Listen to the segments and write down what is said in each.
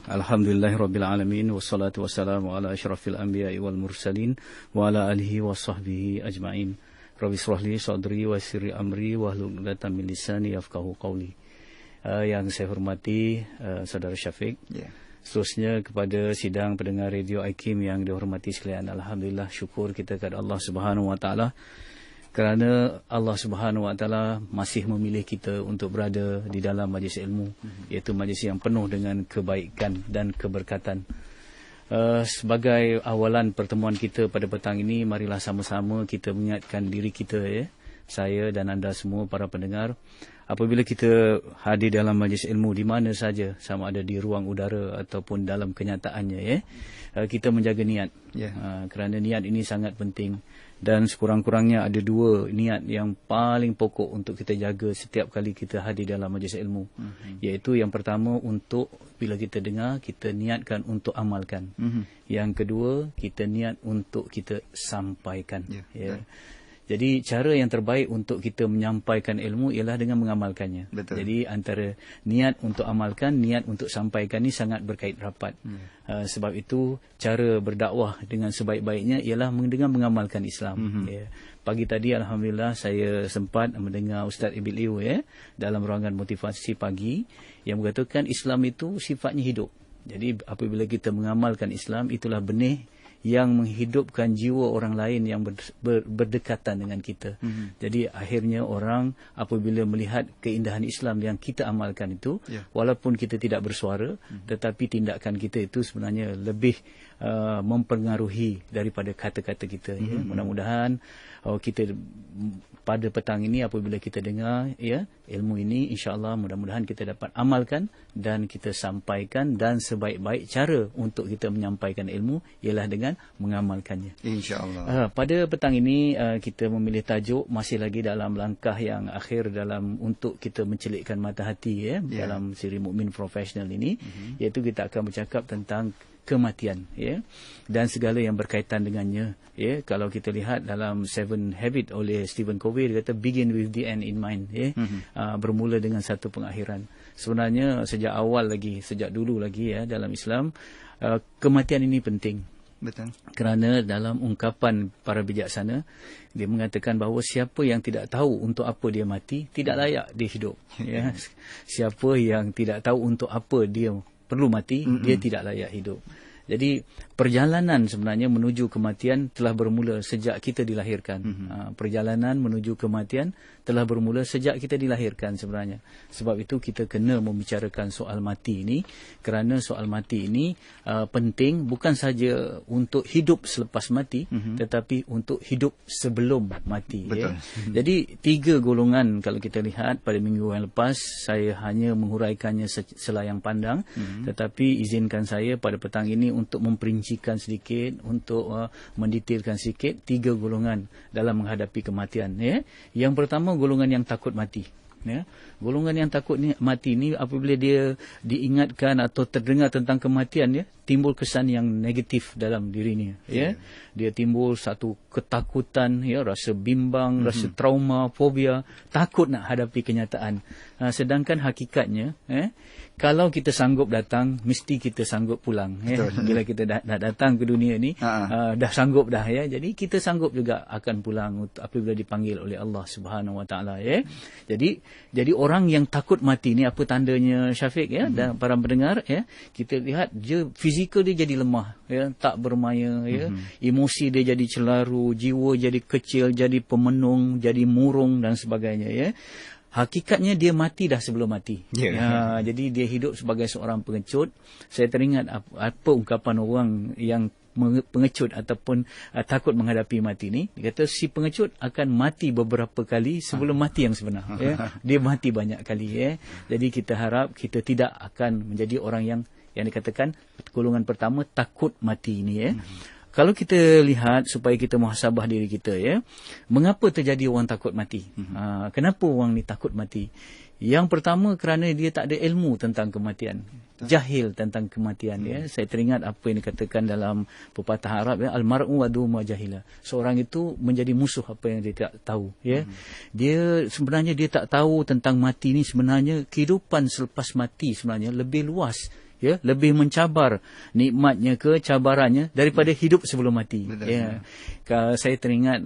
Alhamdulillahirabbil alamin wassalatu wassalamu ala asyrafil anbiya'i wal mursalin wa ala alihi wa sahbihi ajma'in. Rabbi shrah li sadri wa yassir li amri wahlul 'uqdatam min lisani yafqahu qawli. Yang saya hormati saudara Syafiq. Seterusnya kepada sidang pendengar Radio IKIM yang dihormati sekalian, alhamdulillah syukur kita kepada Allah Subhanahu wa taala kerana Allah Subhanahu wa taala masih memilih kita untuk berada di dalam majlis ilmu, iaitu majlis yang penuh dengan kebaikan dan keberkatan. Sebagai awalan pertemuan kita pada petang ini, marilah sama-sama kita mengingatkan diri kita, saya dan anda semua para pendengar, apabila kita hadir dalam majlis ilmu di mana saja, sama ada di ruang udara ataupun dalam kenyataannya, kita menjaga niat, kerana niat ini sangat penting. Dan sekurang-kurangnya ada dua niat yang paling pokok untuk kita jaga setiap kali kita hadir dalam majlis ilmu. Iaitu yang pertama, untuk bila kita dengar, kita niatkan untuk amalkan. Yang kedua, kita niat untuk kita sampaikan. Jadi cara yang terbaik untuk kita menyampaikan ilmu ialah dengan mengamalkannya. Betul. Jadi antara niat untuk amalkan, niat untuk sampaikan ni sangat berkait rapat. Sebab itu cara berdakwah dengan sebaik-baiknya ialah dengan mengamalkan Islam. Pagi tadi alhamdulillah saya sempat mendengar Ustaz Ibil Liu dalam ruangan motivasi pagi yang mengatakan Islam itu sifatnya hidup. Jadi apabila kita mengamalkan Islam, itulah benih yang menghidupkan jiwa orang lain yang berdekatan dengan kita. Jadi akhirnya orang apabila melihat keindahan Islam yang kita amalkan itu, walaupun kita tidak bersuara, tetapi tindakan kita itu sebenarnya lebih mempengaruhi daripada kata-kata kita. Mudah-mudahan kita pada petang ini apabila kita dengar ilmu ini, insya-Allah mudah-mudahan kita dapat amalkan dan kita sampaikan, dan sebaik-baik cara untuk kita menyampaikan ilmu ialah dengan mengamalkannya, insya-Allah. Pada petang ini kita memilih tajuk masih lagi dalam langkah yang akhir dalam untuk kita mencelikkan mata hati dalam siri Mukmin Profesional ini, iaitu kita akan bercakap tentang kematian, dan segala yang berkaitan dengannya. Kalau kita lihat dalam 7 Habits oleh Stephen Covey, dia kata begin with the end in mind, bermula dengan satu pengakhiran. Sebenarnya sejak awal lagi, sejak dulu lagi dalam Islam, kematian ini penting. Betul. Kerana dalam ungkapan para bijaksana, dia mengatakan bahawa siapa yang tidak tahu untuk apa dia mati, tidak layak dia hidup. Siapa yang tidak tahu untuk apa dia perlu mati, dia tidak layak hidup. Jadi perjalanan sebenarnya menuju kematian telah bermula sejak kita dilahirkan. Perjalanan menuju kematian telah bermula sejak kita dilahirkan sebenarnya. Sebab itu kita kena membicarakan soal mati ini, kerana soal mati ini penting bukan saja untuk hidup selepas mati, tetapi untuk hidup sebelum mati. Jadi 3 golongan kalau kita lihat pada minggu yang lepas, saya hanya menguraikannya selayang pandang, tetapi izinkan saya pada petang ini untuk memperincikan sedikit, untuk mendetailkan sedikit 3 golongan dalam menghadapi kematian. Yang pertama, golongan yang takut mati. Golongan yang takut mati ni apabila dia diingatkan atau terdengar tentang kematian, timbul kesan yang negatif dalam dirinya. Dia timbul satu ketakutan, rasa bimbang, rasa trauma, fobia, takut nak hadapi kenyataan. Sedangkan hakikatnya, kalau kita sanggup datang, mesti kita sanggup pulang. Bila kita nak datang ke dunia ni, dah sanggup dah. Jadi kita sanggup juga akan pulang apabila dipanggil oleh Allah Subhanahu Wa Taala. Jadi orang yang takut mati ni apa tandanya, Syafiq, dan para pendengar, kita lihat dia fizikal dia jadi lemah, tak bermaya, emosi dia jadi celaru, jiwa jadi kecil, jadi pemenung, jadi murung dan sebagainya. Hakikatnya dia mati dah sebelum mati. Jadi dia hidup sebagai seorang pengecut. Saya teringat apa ungkapan orang yang pengecut ataupun takut menghadapi mati ni. Dia kata si pengecut akan mati beberapa kali sebelum mati yang sebenar. Dia mati banyak kali. Jadi kita harap kita tidak akan menjadi orang yang dikatakan golongan pertama, takut mati ini. Kalau kita lihat supaya kita muhasabah diri kita, mengapa terjadi orang takut mati? Kenapa orang ni takut mati? Yang pertama, kerana dia tak ada ilmu tentang kematian. Jahil tentang kematian. Saya teringat apa yang dikatakan dalam pepatah Arab, al-mar'u wadu ma jahila. Seorang itu menjadi musuh apa yang dia tak tahu. Dia sebenarnya dia tak tahu tentang mati ni. Sebenarnya kehidupan selepas mati sebenarnya lebih luas ya, lebih mencabar nikmatnya ke cabarannya daripada hidup sebelum mati. Betul. Ya. Saya teringat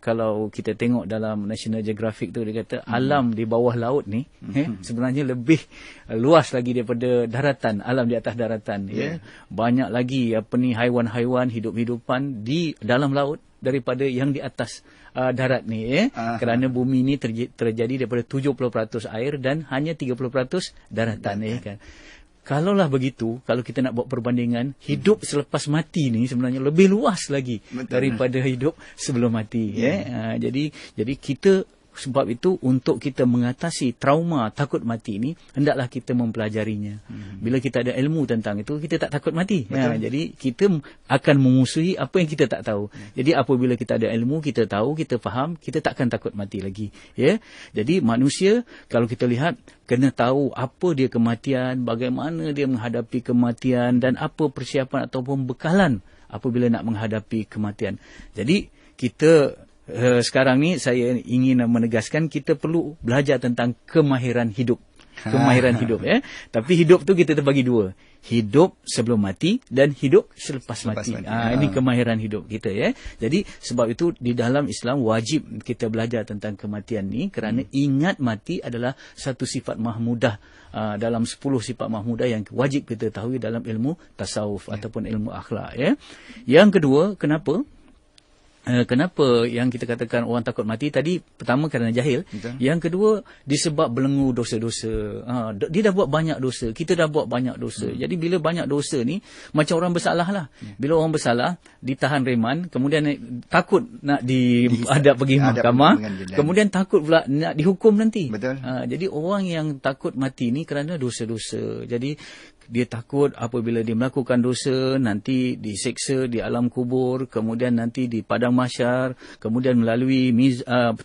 kalau kita tengok dalam National Geographic tu, dia kata alam di bawah laut ni sebenarnya lebih luas lagi daripada daratan, alam di atas daratan. Ya. Banyak lagi haiwan-haiwan, hidup-hidupan di dalam laut daripada yang di atas darat ni, kerana bumi ni terjadi daripada 70% air dan hanya 30% daratan, kan. Kalaulah begitu, kalau kita nak buat perbandingan, hidup selepas mati ni sebenarnya lebih luas lagi daripada hidup sebelum mati. Jadi kita, sebab itu untuk kita mengatasi trauma takut mati ni, hendaklah kita mempelajarinya. Bila kita ada ilmu tentang itu, kita tak takut mati. Jadi kita akan memusuhi apa yang kita tak tahu. Jadi apabila kita ada ilmu, kita tahu, kita faham, kita takkan takut mati lagi. Jadi manusia, kalau kita lihat, kena tahu apa dia kematian, bagaimana dia menghadapi kematian, dan apa persiapan ataupun bekalan apabila nak menghadapi kematian. Jadi kita sekarang ni saya ingin menegaskan kita perlu belajar tentang kemahiran hidup. Kemahiran hidup, Tapi hidup tu kita terbagi dua. Hidup sebelum mati dan hidup selepas mati. Ini kemahiran hidup kita, Jadi sebab itu di dalam Islam wajib kita belajar tentang kematian ni, kerana ingat mati adalah satu sifat mahmudah dalam 10 sifat mahmudah yang wajib kita tahu dalam ilmu tasawuf ataupun ilmu akhlak, Yang kedua, kenapa yang kita katakan orang takut mati tadi? Pertama, kerana jahil. Betul. Yang kedua, disebab belenggu dosa-dosa. Dia dah buat banyak dosa, kita dah buat banyak dosa. Jadi bila banyak dosa ni, macam orang bersalah lah. Bila orang bersalah, ditahan reman, kemudian takut nak dihadap pergi mahkamah, kemudian takut pula nak dihukum nanti. Betul. Jadi orang yang takut mati ni kerana dosa-dosa. Jadi dia takut apabila dia melakukan dosa, nanti diseksa di alam kubur, kemudian nanti di padang mahsyar, kemudian melalui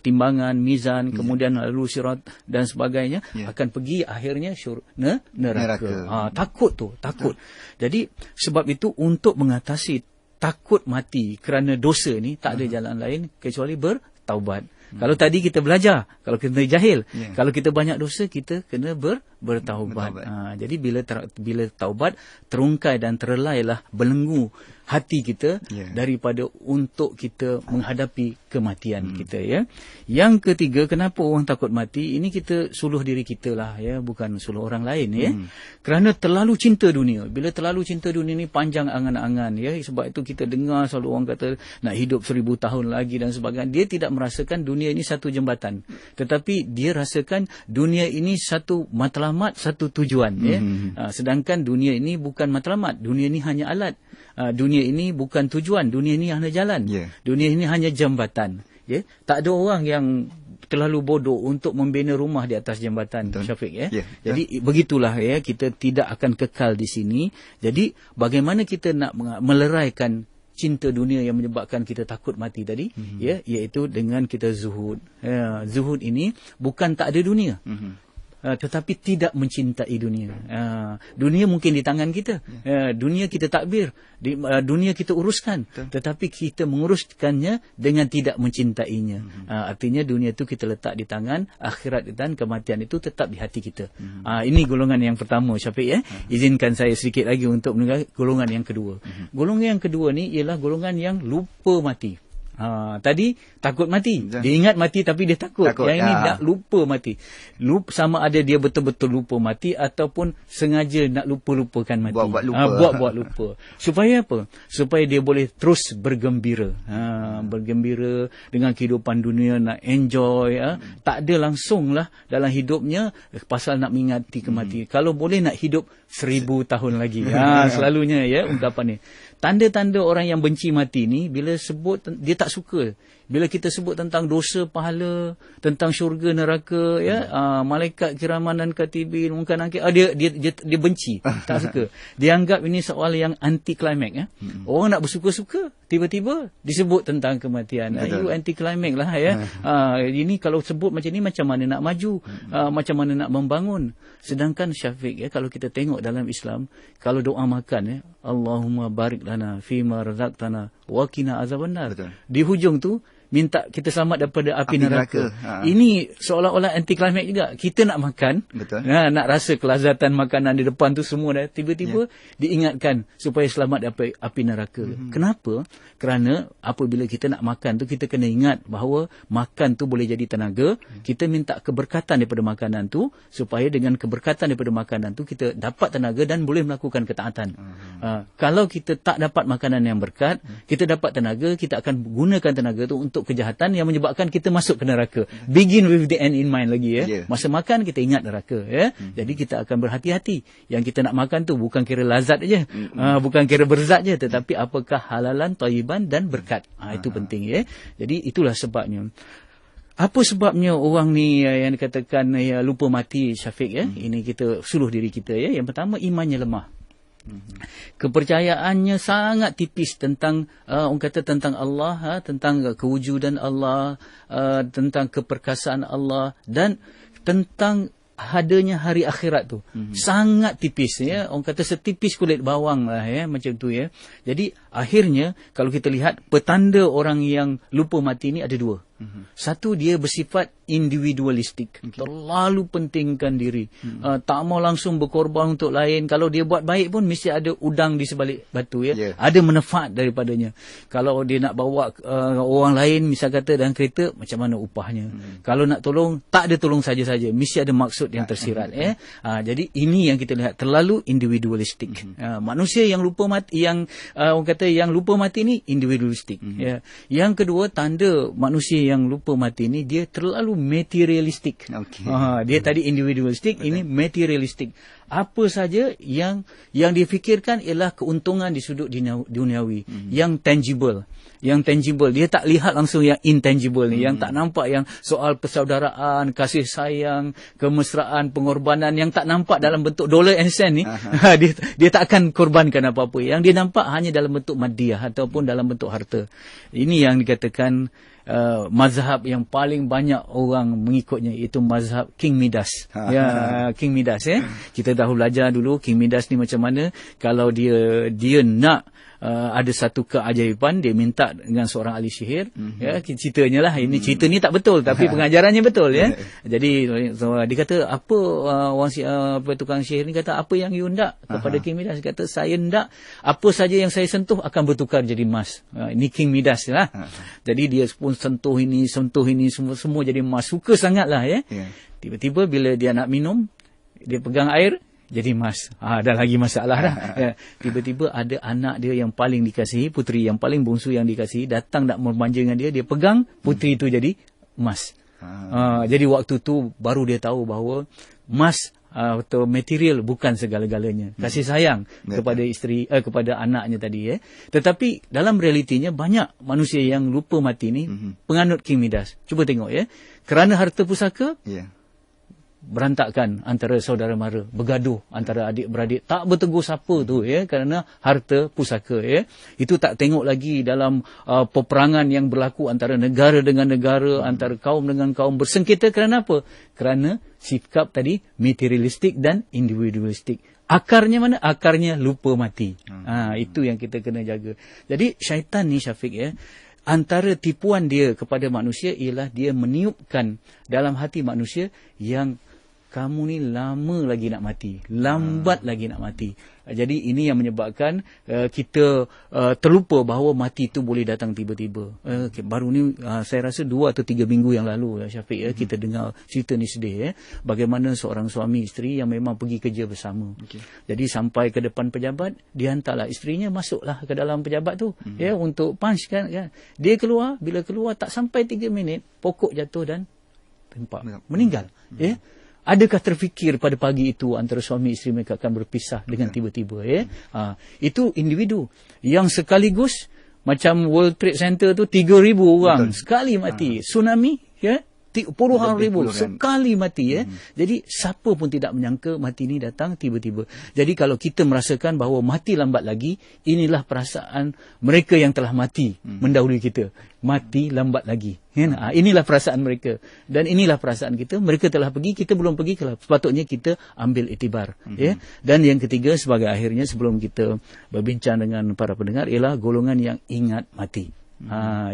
timbangan, mizan, kemudian melalui sirat dan sebagainya, akan pergi akhirnya neraka. Takut tu, takut. Jadi sebab itu untuk mengatasi takut mati kerana dosa ni, tak ada jalan lain kecuali bertaubat. Kalau tadi kita belajar, kalau kita jahil, kalau kita banyak dosa, kita kena bertaubat. Jadi bila taubat, terungkai dan terelailah belenggu hati kita daripada untuk kita menghadapi kematian kita, Yang ketiga, kenapa orang takut mati? Ini kita suluh diri kita lah, bukan suluh orang lain, Kerana terlalu cinta dunia. Bila terlalu cinta dunia ni panjang angan-angan, Sebab itu kita dengar selalu orang kata nak hidup 1000 tahun lagi dan sebagainya. Dia tidak merasakan dunia ini satu jembatan, tetapi dia rasakan dunia ini satu matlamat, satu tujuan, sedangkan dunia ini bukan matlamat, dunia ini hanya alat. Dunia ini bukan tujuan, dunia ini hanya jalan, dunia ini hanya jambatan. Tak ada orang yang terlalu bodoh untuk membina rumah di atas jambatan, Syafiq, Jadi begitulah, kita tidak akan kekal di sini. Jadi bagaimana kita nak meleraikan cinta dunia yang menyebabkan kita takut mati tadi, iaitu dengan kita zuhud. Zuhud ini bukan tak ada dunia, tetapi tidak mencintai dunia. Dunia mungkin di tangan kita, dunia kita takbir, dunia kita uruskan, tetapi kita menguruskannya dengan tidak mencintainya. Artinya dunia itu kita letak di tangan, akhirat dan kematian itu tetap di hati kita. Ini golongan yang pertama, Syafiq, Izinkan saya sedikit lagi untuk mendengar golongan yang kedua. Golongan yang kedua ni ialah golongan yang lupa mati. Tadi takut mati, dia ingat mati tapi dia takut. Yang ini nak lupa mati. Sama ada dia betul-betul lupa mati ataupun sengaja nak lupa-lupakan mati, buat-buat lupa. Supaya apa? Supaya dia boleh terus bergembira, bergembira dengan kehidupan dunia, nak enjoy, tak ada langsung lah dalam hidupnya pasal nak mengingati kematian. Kalau boleh nak hidup 1000 tahun lagi, selalunya ungkapan ni. Tanda-tanda orang yang benci mati ni, bila sebut, dia tak suka. Bila kita sebut tentang dosa, pahala, tentang syurga, neraka, malaikat kiraman dan katibin, mungkin angkat, dia benci, tak suka. Dia anggap ini soal yang anti climax. Orang nak bersuka-suka, tiba-tiba disebut tentang kematian. You anti climax lah, ini kalau sebut macam ni, macam mana nak maju, macam mana nak membangun. Sedangkan Syafiq, kalau kita tengok dalam Islam, kalau doa makan, Allahumma barik lana fima razaqtana wa qina azabannar. Di hujung tu minta kita selamat daripada api neraka. Ini seolah-olah anti klimak juga. Kita nak makan, nak rasa kelazatan makanan di depan tu semua dah, tiba-tiba diingatkan supaya selamat daripada api neraka. Kenapa? Kerana apabila kita nak makan tu, kita kena ingat bahawa makan tu boleh jadi tenaga. Kita minta keberkatan daripada makanan tu, supaya dengan keberkatan daripada makanan tu kita dapat tenaga dan boleh melakukan ketaatan. Kalau kita tak dapat makanan yang berkat, kita dapat tenaga, kita akan gunakan tenaga tu untuk kejahatan yang menyebabkan kita masuk ke neraka. Begin with the end in mind lagi ya. Masa makan kita ingat neraka ya. Jadi kita akan berhati-hati. Yang kita nak makan tu bukan kira lazat aja, bukan kira berzat je, tetapi apakah halalan, thayyiban dan berkat. Itu penting ya. Jadi itulah sebabnya. Apa sebabnya orang ni yang dikatakan lupa mati, Syafiq ya? Ini kita suluh diri kita ya. Yang pertama, imannya lemah. Kepercayaannya sangat tipis tentang orang kata tentang Allah, tentang kewujudan Allah, tentang keperkasaan Allah dan tentang hadanya hari akhirat tu. Sangat tipis ya. Orang kata setipis kulit bawang lah ya, macam tu ya. Jadi akhirnya kalau kita lihat petanda orang yang lupa mati ni ada dua. Satu, dia bersifat individualistik, terlalu pentingkan diri, tak mau langsung berkorban untuk lain. Kalau dia buat baik pun mesti ada udang di sebalik batu ya, ada manfaat daripadanya. Kalau dia nak bawa orang lain misal kata dalam kereta, macam mana upahnya. Kalau nak tolong, tak ada tolong saja-saja, mesti ada maksud yang tersirat ya. Jadi ini yang kita lihat, terlalu individualistik. Manusia yang lupa mati, yang orang kata yang lupa mati ni individualistik ya. Yang kedua, tanda manusia yang lupa mati ni, dia terlalu materialistik. Dia tadi individualistik, ini materialistik. Apa saja yang dia fikirkan ialah keuntungan di sudut duniawi, yang tangible. Yang tangible, dia tak lihat langsung yang intangible ni, yang tak nampak, yang soal persaudaraan, kasih sayang, kemesraan, pengorbanan yang tak nampak dalam bentuk dollar and cent ni. Dia tak akan korbankan apa-apa. Yang dia nampak hanya dalam bentuk maddiah ataupun dalam bentuk harta. Ini yang dikatakan mazhab yang paling banyak orang mengikutnya, itu mazhab King Midas. King Midas ya. Kita dah belajar dulu King Midas ni macam mana. Kalau dia nak ada satu keajaiban, dia minta dengan seorang ahli sihir. Ya, ceritanya lah, ini cerita ni tak betul tapi pengajarannya betul ya. Jadi dia kata apa, tukang sihir ni kata, apa yang you nak kepada King Midas? Dia kata, saya nak apa saja yang saya sentuh akan bertukar jadi emas. Ini King Midas lah. Jadi dia pun sentuh ini semua jadi emas. Suka sangatlah ya. Tiba-tiba bila dia nak minum, dia pegang air jadi emas. Dah lagi masalah dah. Tiba-tiba ada anak dia yang paling dikasihi, puteri yang paling bongsu yang dikasihi, datang nak memanja dengan dia pegang puteri itu jadi emas. Jadi waktu tu baru dia tahu bahawa emas atau material bukan segala-galanya. Kasih sayang kepada isteri, kepada anaknya tadi ya. Tetapi dalam realitinya banyak manusia yang lupa mati ni penganut King Midas. Cuba tengok ya. Kerana harta pusaka, berantakan antara saudara mara, bergaduh antara adik-beradik, tak bertegur siapa tu ya, kerana harta pusaka ya. Itu tak tengok lagi dalam peperangan yang berlaku antara negara dengan negara, antara kaum dengan kaum, bersengketa kerana apa? Kerana sikap tadi materialistik dan individualistik. Akarnya mana? Akarnya lupa mati. Itu yang kita kena jaga. Jadi syaitan ni, Syafiq ya, antara tipuan dia kepada manusia ialah dia meniupkan dalam hati manusia yang kamu ni lama lagi nak mati, lambat lagi nak mati. Jadi ini yang menyebabkan kita terlupa bahawa mati itu boleh datang tiba-tiba. Baru ni saya rasa 2 atau 3 minggu yang lalu Syafiq ya, kita dengar cerita ni sedih ya. Bagaimana seorang suami isteri yang memang pergi kerja bersama. Jadi sampai ke depan pejabat, dia hantarlah isterinya masuklah ke dalam pejabat tu ya, untuk punch kan. Dia keluar, bila keluar tak sampai 3 minit pokok jatuh dan meninggal ya. Adakah terfikir pada pagi itu antara suami isteri mereka akan berpisah dengan tiba-tiba ya? Itu individu yang sekaligus macam World Trade Center tu 3,000 orang sekali mati. Tsunami ya, puluhan ribu sekali mati ya. Jadi siapa pun tidak menyangka mati ini datang tiba-tiba. Jadi kalau kita merasakan bahawa mati lambat lagi, inilah perasaan mereka yang telah mati mendahului kita. Mati lambat lagi. Inilah perasaan mereka. Dan inilah perasaan kita. Mereka telah pergi, kita belum pergi. Sepatutnya kita ambil iktibar. Ya? Dan yang ketiga, sebagai akhirnya sebelum kita berbincang dengan para pendengar, ialah golongan yang ingat mati.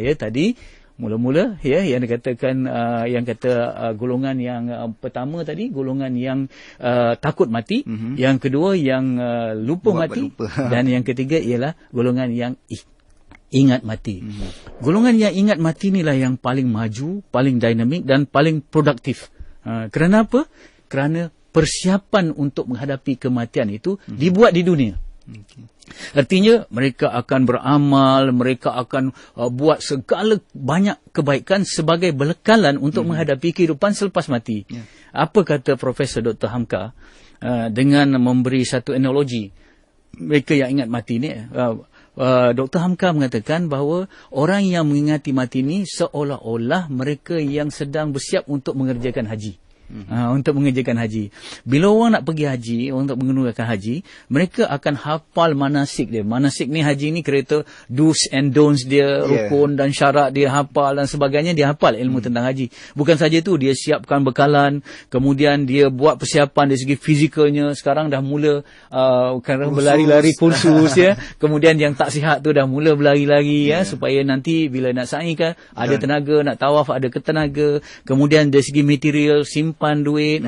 Ya, tadi Mula-mula yang dikatakan yang kata golongan yang pertama tadi, golongan yang takut mati, yang kedua yang lupa mati, dan yang ketiga ialah golongan yang ingat mati. Golongan yang ingat mati inilah yang paling maju, paling dinamik dan paling produktif. Kerana apa? Kerana persiapan untuk menghadapi kematian itu dibuat di dunia. Artinya mereka akan beramal, mereka akan buat segala banyak kebaikan sebagai belekalan untuk menghadapi kehidupan selepas mati. Apa kata Profesor Dr. Hamka dengan memberi satu analogi mereka yang ingat mati ni? Dr. Hamka mengatakan bahawa orang yang mengingati mati ni seolah-olah mereka yang sedang bersiap untuk mengerjakan haji. Untuk mengerjakan haji. Bila orang nak pergi haji, orang nak menunaikan haji, mereka akan hafal manasik dia. Manasik ni, haji ni kereta do's and don'ts dia, rukun dan syarat dia hafal dan sebagainya, dia hafal ilmu tentang haji. Bukan saja tu, dia siapkan bekalan, kemudian dia buat persiapan dari segi fizikalnya. Sekarang dah mula berlari-lari kursus ya. Kemudian yang tak sihat tu dah mula berlari-lari supaya nanti bila nak sa'i kan ada tenaga, nak tawaf ada ketenaga. Kemudian dari segi material, simpan duit,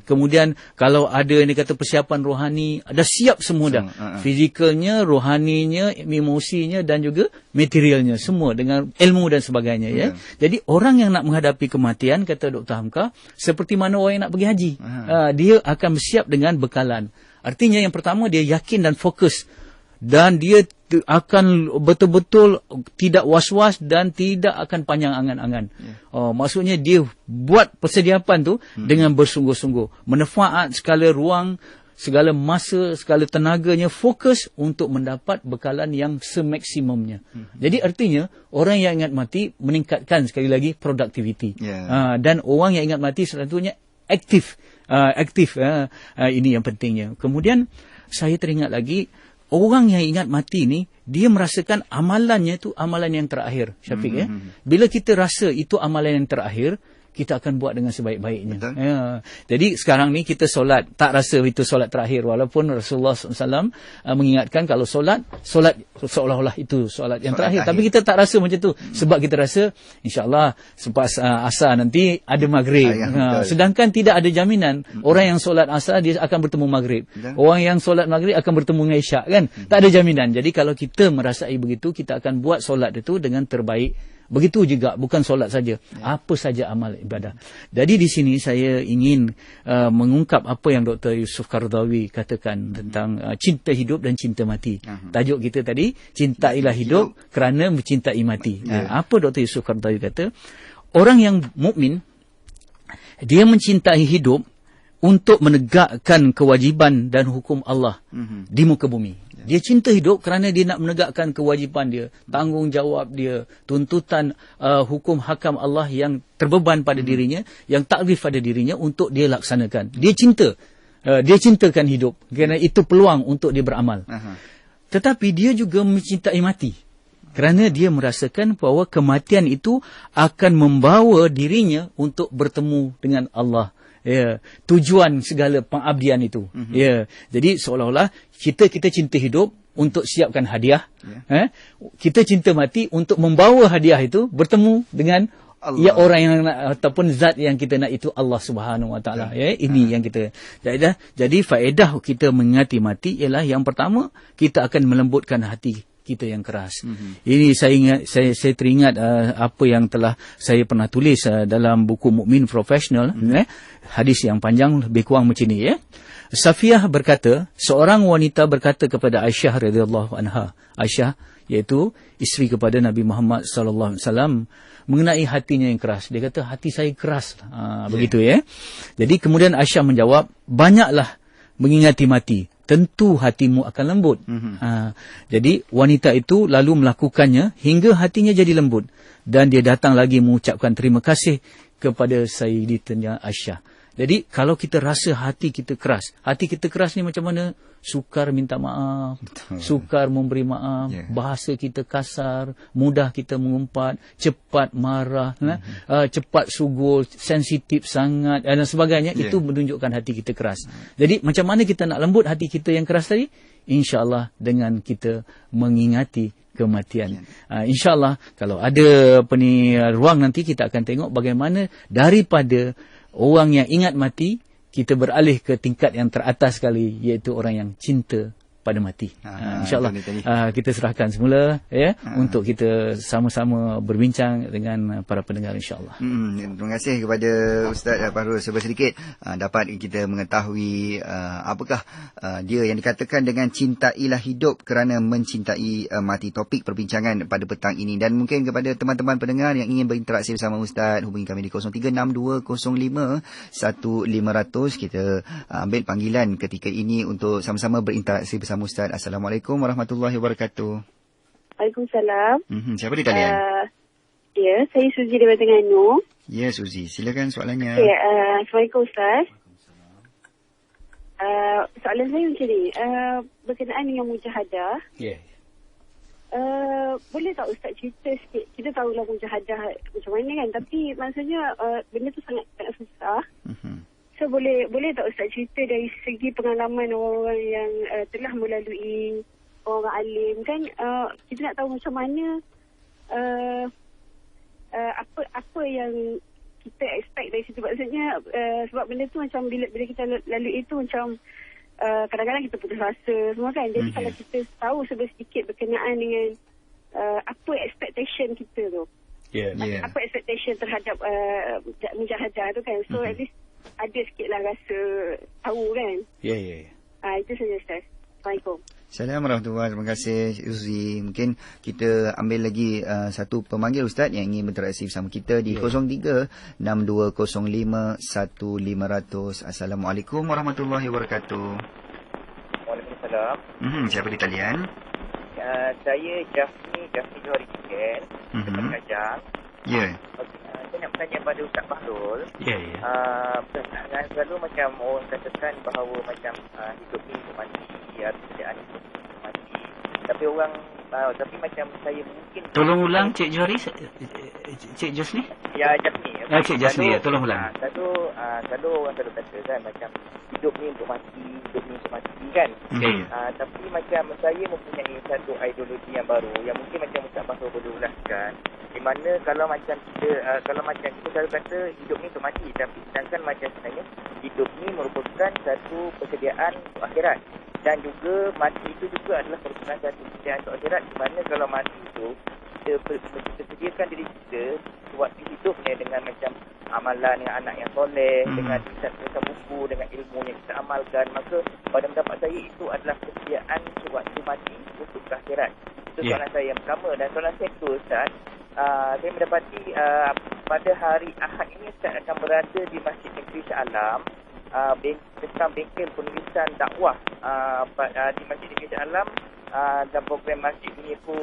kemudian kalau ada yang kata persiapan rohani, dah siap semua dah. Fizikalnya, rohaninya, emosinya dan juga materialnya, semua dengan ilmu dan sebagainya. Jadi orang yang nak menghadapi kematian, kata Dr. Hamka, seperti mana orang yang nak pergi haji. Dia akan bersiap dengan bekalan. Artinya yang pertama, dia yakin dan fokus. Dan dia akan betul-betul tidak was-was dan tidak akan panjang angan-angan. Maksudnya dia buat persediaan tu dengan bersungguh-sungguh. Manfaat segala ruang, segala masa, segala tenaganya, fokus untuk mendapat bekalan yang semaksimumnya. Jadi artinya, orang yang ingat mati meningkatkan sekali lagi produktiviti. Dan orang yang ingat mati selalunya aktif. Ini yang pentingnya. Kemudian, saya teringat lagi, orang yang ingat mati ni, dia merasakan amalannya itu amalan yang terakhir, Syafiq. Bila kita rasa itu amalan yang terakhir, kita akan buat dengan sebaik-baiknya. Jadi sekarang ni kita solat, tak rasa itu solat terakhir. Walaupun Rasulullah SAW mengingatkan kalau solat seolah-olah itu solat yang terakhir. Tapi kita tak rasa macam tu. Sebab kita rasa, insyaAllah selepas asar nanti ada maghrib. Sedangkan tidak ada jaminan. Orang yang solat asar, dia akan bertemu maghrib. Orang yang solat maghrib akan bertemu dengan isyak, kan? Tak ada jaminan. Jadi kalau kita merasai begitu, kita akan buat solat itu dengan terbaik. Begitu juga, bukan solat saja. Apa saja amal ibadah. Jadi di sini saya ingin mengungkap apa yang Dr. Yusuf Qaradawi katakan tentang cinta hidup dan cinta mati. Tajuk kita tadi, cintailah hidup kerana mencintai mati. Apa Dr. Yusuf Qaradawi kata? Orang yang mukmin, dia mencintai hidup untuk menegakkan kewajiban dan hukum Allah di muka bumi. Dia cinta hidup kerana dia nak menegakkan kewajiban dia, tanggungjawab dia, tuntutan hukum hakam Allah yang terbeban pada dirinya, yang takrif pada dirinya untuk dia laksanakan. Dia cinta. Dia cintakan hidup kerana itu peluang untuk dia beramal. Tetapi dia juga mencintai mati. Kerana dia merasakan bahawa kematian itu akan membawa dirinya untuk bertemu dengan Allah. Tujuan segala pengabdian itu. Jadi seolah-olah kita cinta hidup untuk siapkan hadiah. Kita cinta mati untuk membawa hadiah itu bertemu dengan orang yang nak, ataupun zat yang kita nak, itu Allah Subhanahu Wa Taala. Ini yang kita. Jadi faedah kita mengingati mati ialah yang pertama, kita akan melembutkan hati kita yang keras. Ini saya teringat apa yang telah saya pernah tulis dalam buku Mukmin Profesional. Hadis yang panjang lebih kurang macam ni. Safiyah berkata, seorang wanita berkata kepada Aisyah radhiyallahu anha. Aisyah iaitu isteri kepada Nabi Muhammad sallallahu alaihi wasallam, mengenai hatinya yang keras. Dia kata hati saya keras. Begitu ya. Jadi kemudian Aisyah menjawab, banyaklah mengingati mati, tentu hatimu akan lembut. Jadi wanita itu lalu melakukannya hingga hatinya jadi lembut. Dan dia datang lagi mengucapkan terima kasih kepada Sayyidatina Aisyah. Jadi kalau kita rasa hati kita keras ni macam mana? Sukar minta maaf, sukar memberi maaf, bahasa kita kasar, mudah kita mengumpat, cepat marah, cepat sugul, sensitif sangat dan sebagainya. Itu menunjukkan hati kita keras. Jadi macam mana kita nak lembut hati kita yang keras tadi? InsyaAllah dengan kita mengingati kematian. InsyaAllah kalau ada ruang nanti kita akan tengok bagaimana daripada orang yang ingat mati, kita beralih ke tingkat yang teratas sekali, iaitu orang yang cinta pada mati. InsyaAllah kita serahkan semula untuk kita sama-sama berbincang dengan para pendengar insyaAllah. Terima kasih kepada Ustaz Fahrul. Sedikit dapat kita mengetahui apakah dia yang dikatakan dengan cintailah hidup kerana mencintai mati, topik perbincangan pada petang ini. Dan mungkin kepada teman-teman pendengar yang ingin berinteraksi bersama Ustaz, hubungi kami di 0362051500. Kita ambil panggilan ketika ini untuk sama-sama berinteraksi bersama Ustaz. Assalamualaikum warahmatullahi wabarakatuh. Waalaikumsalam. Siapa di talian? Ya, saya Suzy daripada Terengganu. Ya, Suzy. Silakan soalannya. Okay, Assalamualaikum Ustaz. Soalan saya macam ni. Berkenaan dengan mujahadah. Ya. Boleh tak Ustaz cerita sikit? Kita tahulah mujahadah macam mana kan. Tapi maksudnya benda tu sangat susah. So boleh tak Ustaz cerita dari segi pengalaman orang-orang yang telah melalui, orang alim kan, kita nak tahu macam mana apa yang kita expect dari situ. Maksudnya sebab benda tu macam bila kita lalui itu macam kadang-kadang kita putus asa semua kan. Jadi kalau kita tahu sedikit berkenaan dengan apa expectation kita tu, apa expectation terhadap mujahadah tu kan. So at least ada sikitlah rasa tahu kan. Itu saja Ustaz. Assalamualaikum. Assalamualaikum warahmatullahi wabarakatuh. Terima kasih Uzi. Mungkin kita ambil lagi satu pemanggil Ustaz yang ingin berinteraksi bersama kita di 0362051500. Assalamualaikum warahmatullahi wabarakatuh. Waalaikumsalam. Siapa di talian? Saya Jafni Johari Chicken, Depan Kajang. Ya. Saya nak bertanya pada Ustaz Fahrul. Berkenaan selalu macam orang katakan bahawa macam hidup ni untuk mati, kerjaan hidup ni untuk mati. Tapi orang, tapi macam saya mungkin... Tolong ulang Cik Johari, Cik Josli? Ya, Jafni. Cik Josli, tolong ulang. Selalu orang selalu kata kan macam hidup ni untuk mati, hidup ni untuk mati kan. Tapi macam saya mempunyai satu ideologi yang baru yang mungkin macam Ustaz Fahrul boleh ulaskan. Di mana kalau macam kita selalu kata hidup ni untuk mati, tapi sedangkan macam sebenarnya hidup ni merupakan satu persediaan untuk akhirat, dan juga mati itu juga adalah merupakan satu persediaan untuk akhirat. Di mana kalau mati itu kita sediakan diri kita waktu hidupnya dengan macam amalan dengan anak yang soleh, dengan tulisan buku, dengan ilmu yang kita amalkan, maka pada pendapat saya itu adalah persediaan sewaktu mati untuk ke akhirat. Itu soalan saya yang pertama. Dan soalan saya kedua Ustaz, saya mendapati pada hari Ahad ini Ustaz akan berada di Masjid Negeri Shah Alam, tentang bengkel penulisan dakwah di Masjid Negeri Shah Alam, dan program masjid ini pun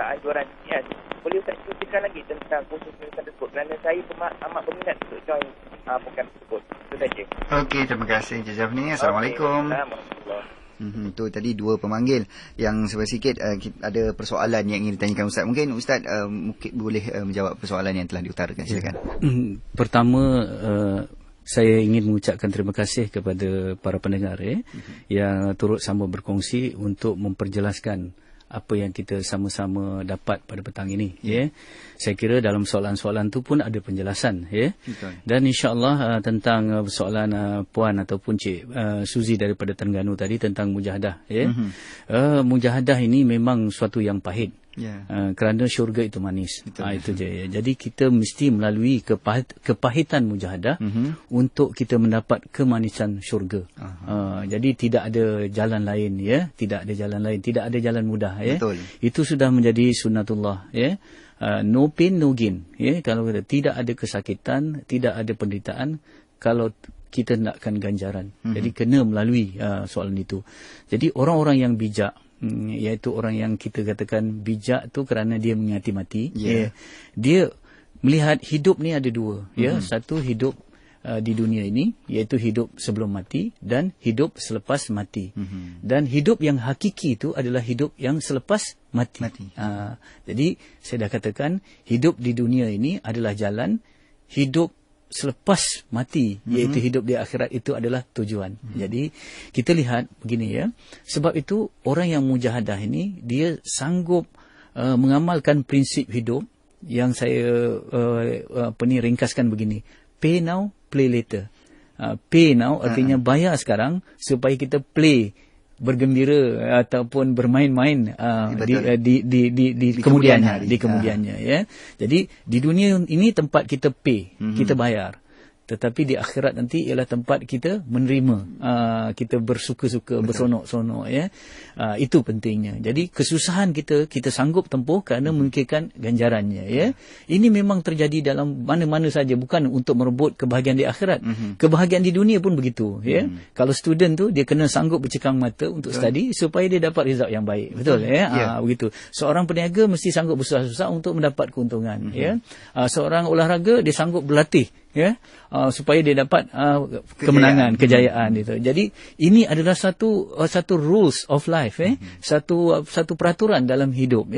anjuran niat. Boleh Ustaz ceritakan lagi tentang kursus penulisan tersebut, kerana saya amat berminat untuk join program tersebut. Itu saja. Okey, terima kasih Encik Jafni. Assalamualaikum. Itu tadi dua pemanggil yang sedikit ada persoalan yang ingin ditanyakan Ustaz. Mungkin Ustaz mungkin boleh menjawab persoalan yang telah diutarakan. Silakan. Pertama, saya ingin mengucapkan terima kasih kepada para pendengar yang turut sama berkongsi untuk memperjelaskan apa yang kita sama-sama dapat pada petang ini. Saya kira dalam soalan-soalan tu pun ada penjelasan. Dan insya-Allah tentang soalan Puan ataupun Cik Suzy daripada Terengganu tadi tentang mujahadah. Mujahadah ini memang suatu yang pahit. Kerana syurga itu manis. Itu je. Jadi kita mesti melalui kepahitan mujahadah untuk kita mendapat kemanisan syurga. Jadi tidak ada jalan lain, tidak ada jalan lain, tidak ada jalan mudah. Itu sudah menjadi sunnatullah. No pain no gain. Kalau tidak ada kesakitan, tidak ada penderitaan, kalau kita nakkan ganjaran. Jadi kena melalui soalan itu. Jadi orang-orang yang bijak, iaitu orang yang kita katakan bijak tu kerana dia mengingati mati. Dia melihat hidup ni ada dua. Satu hidup di dunia ini, iaitu hidup sebelum mati dan hidup selepas mati. Dan hidup yang hakiki itu adalah hidup yang selepas mati. Jadi saya dah katakan hidup di dunia ini adalah jalan, hidup selepas mati, iaitu hidup di akhirat, itu adalah tujuan. Jadi kita lihat begini sebab itu orang yang mujahadah ini dia sanggup mengamalkan prinsip hidup yang saya ringkaskan begini. Pay now, play later. Pay now artinya bayar sekarang supaya kita play, bergembira ataupun bermain-main di kemudiannya ya. Jadi di dunia ini tempat kita pay, kita bayar. Tetapi di akhirat nanti ialah tempat kita menerima, kita bersuka-suka, berseronok-seronok ya. Itu pentingnya. Jadi kesusahan kita sanggup tempuh kerana memikirkan ganjarannya ya. Ini memang terjadi dalam mana-mana saja, bukan untuk merebut kebahagiaan di akhirat. Kebahagiaan di dunia pun begitu ya. Kalau student tu dia kena sanggup bercekang mata untuk study supaya dia dapat result yang baik. Betul ya? Begitu. Seorang peniaga mesti sanggup bersusah-susah untuk mendapat keuntungan ya. Seorang olahraga dia sanggup berlatih ya, supaya dia dapat kemenangan, kejayaan itu. Jadi ini adalah satu rules of life satu peraturan dalam hidup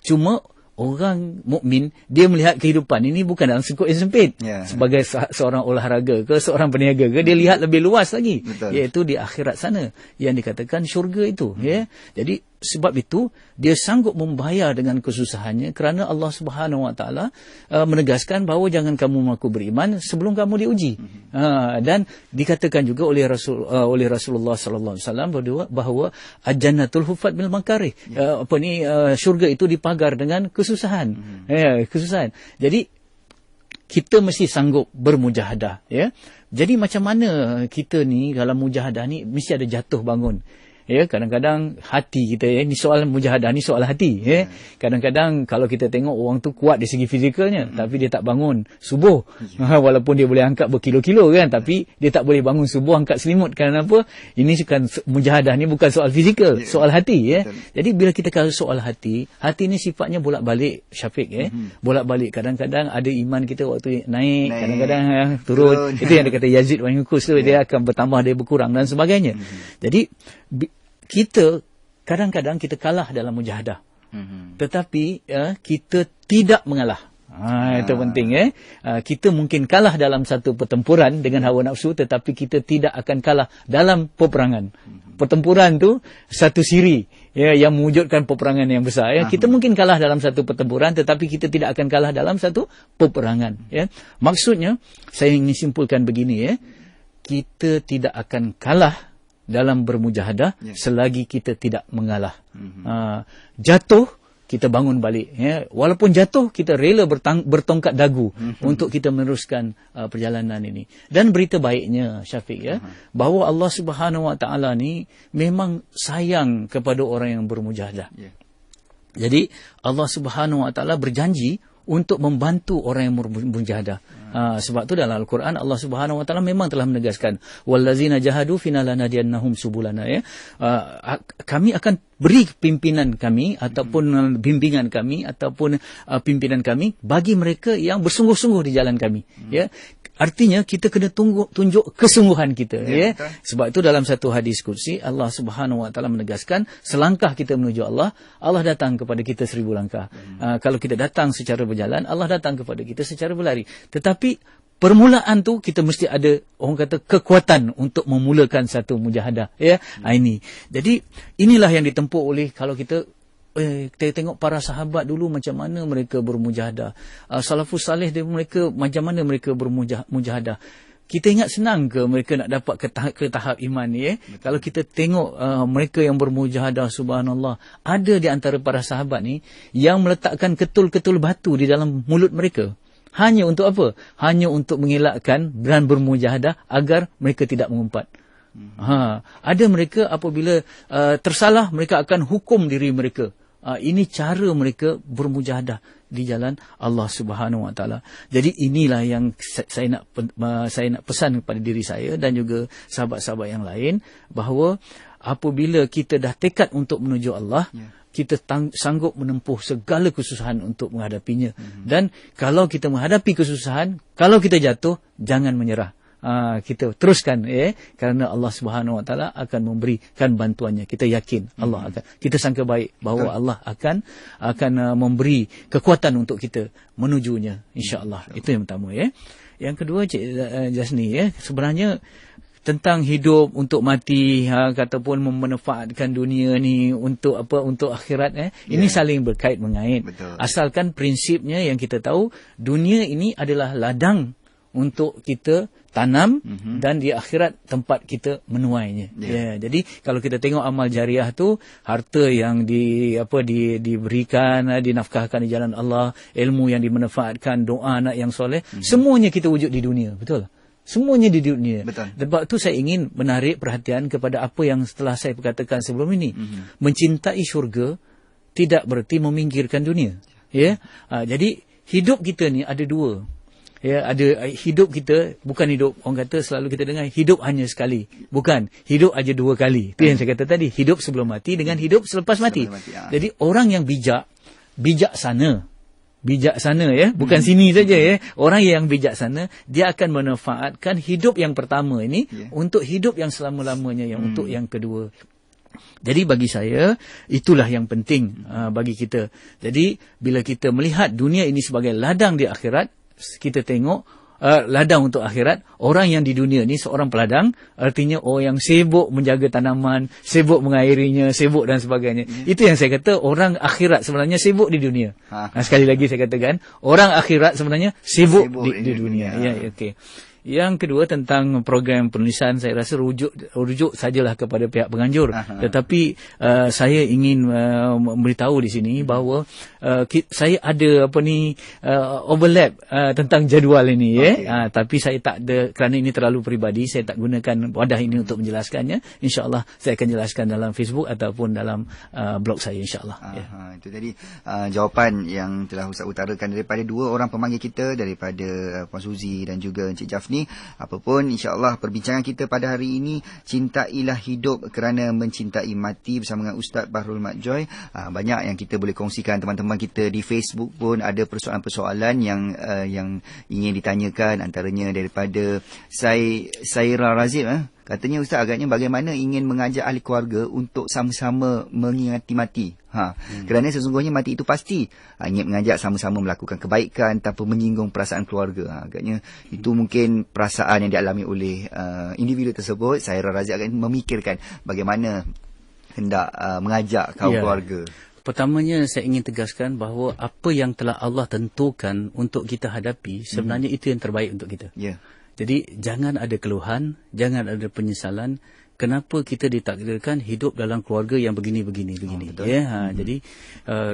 Cuma orang mukmin dia melihat kehidupan ini bukan dalam sekup yang sempit. Sebagai seorang olahraga ke seorang peniaga ke, dia lihat lebih luas lagi. Betul. Iaitu di akhirat sana yang dikatakan syurga itu ya. Jadi sebab itu dia sanggup membayar dengan kesusahannya kerana Allah Subhanahu Wa Taala menegaskan bahawa jangan kamu mengaku beriman sebelum kamu diuji. Dan dikatakan juga oleh Rasulullah sallallahu alaihi wasallam bahawa al-jannatul huffat bil makarih. Syurga itu dipagar dengan kesusahan. Kesusahan. Jadi kita mesti sanggup bermujahadah ya. Jadi macam mana kita ni dalam mujahadah ni mesti ada jatuh bangun. Ya, kadang-kadang hati kita ni soal mujahadah ni soal hati ya. Kadang-kadang kalau kita tengok orang tu kuat dari segi fizikalnya tapi dia tak bangun subuh. Walaupun dia boleh angkat berkilo-kilo kan, tapi dia tak boleh bangun subuh angkat selimut. Kenapa? Ini kan mujahadah ni bukan soal fizikal, soal hati ya. Jadi bila kita kata soal hati ni sifatnya bolak-balik Syafiq ya. Bolak-balik. Kadang-kadang ada iman kita waktu naik, kadang-kadang turun. Itu yang dia kata Yazid wa Yunkus tu, dia akan bertambah, dia berkurang dan sebagainya. Jadi kita kadang-kadang kita kalah dalam mujahadah. Tetapi kita tidak mengalah. Itu penting kita mungkin kalah dalam satu pertempuran dengan hawa nafsu, tetapi kita tidak akan kalah dalam peperangan. Pertempuran tu satu siri yang mewujudkan peperangan yang besar Kita mungkin kalah dalam satu pertempuran, tetapi kita tidak akan kalah dalam satu peperangan Maksudnya saya ingin simpulkan begini kita tidak akan kalah dalam bermujahadah selagi kita tidak mengalah. Jatuh kita bangun balik walaupun jatuh kita rela bertongkat dagu untuk kita meneruskan perjalanan ini. Dan berita baiknya Syafiq bahawa Allah Subhanahu Wa Taala ni memang sayang kepada orang yang bermujahadah. Jadi Allah Subhanahu Wa Taala berjanji untuk membantu orang yang bermujahadah. Sebab tu dalam Al-Quran Allah Subhanahu Wa Taala memang telah menegaskan wallazina jahadu fina lanadiyannahum subulana kami akan beri pimpinan kami ataupun bimbingan kami ataupun pimpinan kami bagi mereka yang bersungguh-sungguh di jalan kami Artinya kita kena tunjuk kesungguhan kita Sebab itu dalam satu hadis kursi Allah Subhanahu Wa Taala menegaskan selangkah kita menuju Allah, Allah datang kepada kita 1000 langkah. Kalau kita datang secara berjalan, Allah datang kepada kita secara berlari. Tetapi permulaan tu kita mesti ada orang kata kekuatan untuk memulakan satu mujahadah ini. Jadi inilah yang ditempuh oleh kalau kita tengok para sahabat dulu macam mana mereka bermujahadah. Salafus salih mereka macam mana mereka bermujahadah. Kita ingat senang ke mereka nak dapat ke tahap iman ni Kalau kita tengok mereka yang bermujahadah, subhanallah, ada di antara para sahabat ni yang meletakkan ketul-ketul batu di dalam mulut mereka. Hanya untuk apa? Hanya untuk mengelakkan dan bermujahadah agar mereka tidak mengumpat. Ada mereka apabila tersalah mereka akan hukum diri mereka. Ini cara mereka bermujahadah di jalan Allah Subhanahu Wa Taala. Jadi inilah yang saya nak pesan kepada diri saya dan juga sahabat-sahabat yang lain bahawa apabila kita dah tekad untuk menuju Allah, kita sanggup menempuh segala kesusahan untuk menghadapinya. Dan kalau kita menghadapi kesusahan, kalau kita jatuh, jangan menyerah. Kita teruskan kerana Allah Subhanahu Wa Taala akan memberikan bantuannya. Kita yakin Allah akan, kita sangka baik bahawa Allah akan memberi kekuatan untuk kita menujunya, insya-Allah. Itu yang pertama Yang kedua Cik Jasni sebenarnya tentang hidup untuk mati, ataupun memanfaatkan dunia ni untuk apa, untuk akhirat, ini saling berkait mengait. Betul. Asalkan prinsipnya yang kita tahu, dunia ini adalah ladang untuk kita tanam, dan di akhirat tempat kita menuainya. Jadi kalau kita tengok amal jariah tu, harta yang diberikan, dinafkahkan di jalan Allah, ilmu yang dimanfaatkan, doa anak yang soleh, semuanya kita wujud di dunia. Betul? Semuanya di dunia. Betul. Sebab tu saya ingin menarik perhatian kepada apa yang setelah saya katakan sebelum ini. Mencintai syurga tidak berarti meminggirkan dunia. Jadi hidup kita ni ada dua. Ada hidup kita, bukan hidup, orang kata selalu kita dengar hidup hanya sekali. Bukan, hidup aja 2 kali. Itu yang saya kata tadi, hidup sebelum mati dengan hidup selepas mati. Jadi orang yang bijaksana, bukan sini saja, orang yang bijaksana, dia akan memanfaatkan hidup yang pertama ini untuk hidup yang selama-lamanya, yang untuk yang kedua. Jadi bagi saya, itulah yang penting bagi kita. Jadi bila kita melihat dunia ini sebagai ladang di akhirat, kita tengok ladang untuk akhirat. Orang yang di dunia ni seorang peladang, artinya orang yang sibuk menjaga tanaman, sibuk mengairinya, sibuk dan sebagainya. Itu yang saya kata, orang akhirat sebenarnya sibuk di dunia. Sekali lagi saya katakan, orang akhirat sebenarnya sibuk di dunia. Okey. Yang kedua, tentang program penulisan, saya rasa rujuk sajalah kepada pihak penganjur. Tetapi saya ingin memberitahu di sini bahawa saya ada overlap tentang jadual ini. Tapi saya tak ada, kerana ini terlalu peribadi, saya tak gunakan wadah ini untuk menjelaskannya. InsyaAllah saya akan jelaskan dalam Facebook ataupun dalam blog saya, insyaAllah. Itu tadi jawapan yang telah Ustaz utarakan daripada 2 orang pemanggil kita, daripada Puan Suzy dan juga Encik Jafni. Apapun, insyaAllah perbincangan kita pada hari ini, cintailah hidup kerana mencintai mati, bersama dengan Ustaz Bahrul Mat Joy. Banyak yang kita boleh kongsikan. Teman-teman kita di Facebook pun ada persoalan-persoalan yang ingin ditanyakan. Antaranya daripada Saira Razif. Katanya, Ustaz, agaknya bagaimana ingin mengajak ahli keluarga untuk sama-sama mengingati mati. Kerana sesungguhnya mati itu pasti. Ingin mengajak sama-sama melakukan kebaikan tanpa menyinggung perasaan keluarga. Agaknya itu mungkin perasaan yang dialami oleh individu tersebut. Saya rasa akan memikirkan bagaimana hendak mengajak kaum keluarga. Pertamanya saya ingin tegaskan bahawa apa yang telah Allah tentukan untuk kita hadapi, sebenarnya itu yang terbaik untuk kita. Jadi jangan ada keluhan, jangan ada penyesalan. Kenapa kita ditakdirkan hidup dalam keluarga yang begini-begini. Jadi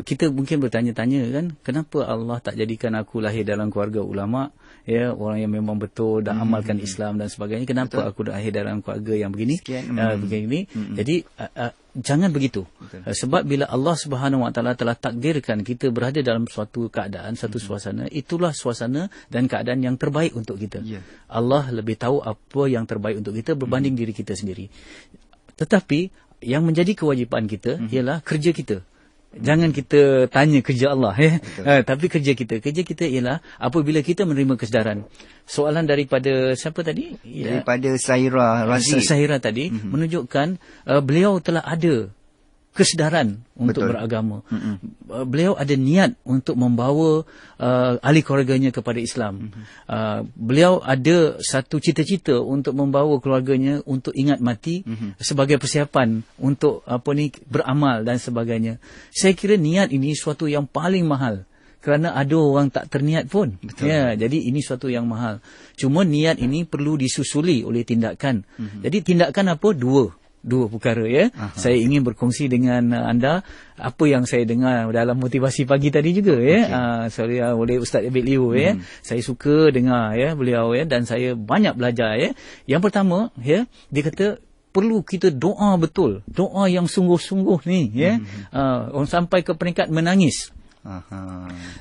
kita mungkin bertanya-tanya kan, kenapa Allah tak jadikan aku lahir dalam keluarga ulama, orang yang memang betul dan amalkan Islam dan sebagainya. Kenapa aku lahir dalam keluarga yang begini? Begini. Jadi jangan begitu. Sebab bila Allah Subhanahu Wa Taala telah takdirkan kita berada dalam suatu keadaan, satu suasana, itulah suasana dan keadaan yang terbaik untuk kita. Allah lebih tahu apa yang terbaik untuk kita berbanding diri kita sendiri. Tetapi yang menjadi kewajipan kita ialah kerja kita. Jangan kita tanya kerja Allah, tapi kerja kita. Kerja kita ialah apabila kita menerima kesedaran. Soalan daripada siapa tadi? Daripada Saira Razif. Saira tadi menunjukkan beliau telah ada kesedaran untuk beragama. Beliau ada niat untuk membawa ahli keluarganya kepada Islam. Beliau ada satu cita-cita untuk membawa keluarganya untuk ingat mati sebagai persiapan untuk beramal dan sebagainya. Saya kira niat ini suatu yang paling mahal. Kerana ada orang tak terniat pun. Jadi ini suatu yang mahal. Cuma niat ini perlu disusuli oleh tindakan. Jadi tindakan apa? Dua perkara. Saya ingin berkongsi dengan anda apa yang saya dengar dalam motivasi pagi tadi juga. Saya oleh Ustaz Abid Liu. Saya suka dengar beliau dan saya banyak belajar. Yang pertama, dia kata perlu kita doa betul, doa yang sungguh-sungguh ni. Orang sampai ke peringkat menangis.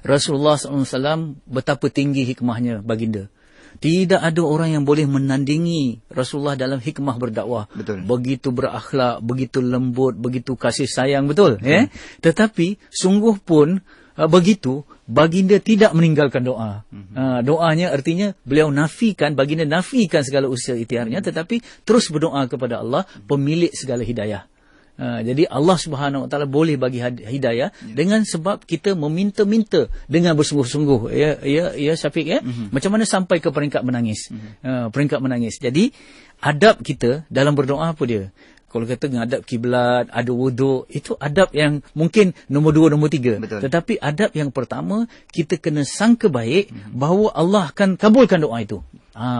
Rasulullah SAW betapa tinggi hikmahnya baginda. Tidak ada orang yang boleh menandingi Rasulullah dalam hikmah berdakwah. Begitu berakhlak, begitu lembut, begitu kasih sayang, betul. Tetapi sungguh pun begitu, baginda tidak meninggalkan doa. Doanya artinya beliau baginda nafikan segala usaha ikhtiarnya, tetapi terus berdoa kepada Allah, pemilik segala hidayah. Jadi Allah Subhanahu Wa Taala boleh bagi hidayah dengan sebab kita meminta-minta dengan bersungguh-sungguh. Ya Syafiq ya. Macam mana sampai ke peringkat menangis? Peringkat menangis. Jadi adab kita dalam berdoa apa dia? Kalau kata ngadap kiblat, ada wuduk, itu adab yang mungkin nombor 2, nombor 3. Betul. Tetapi adab yang pertama, kita kena sangka baik bahawa Allah akan kabulkan doa itu.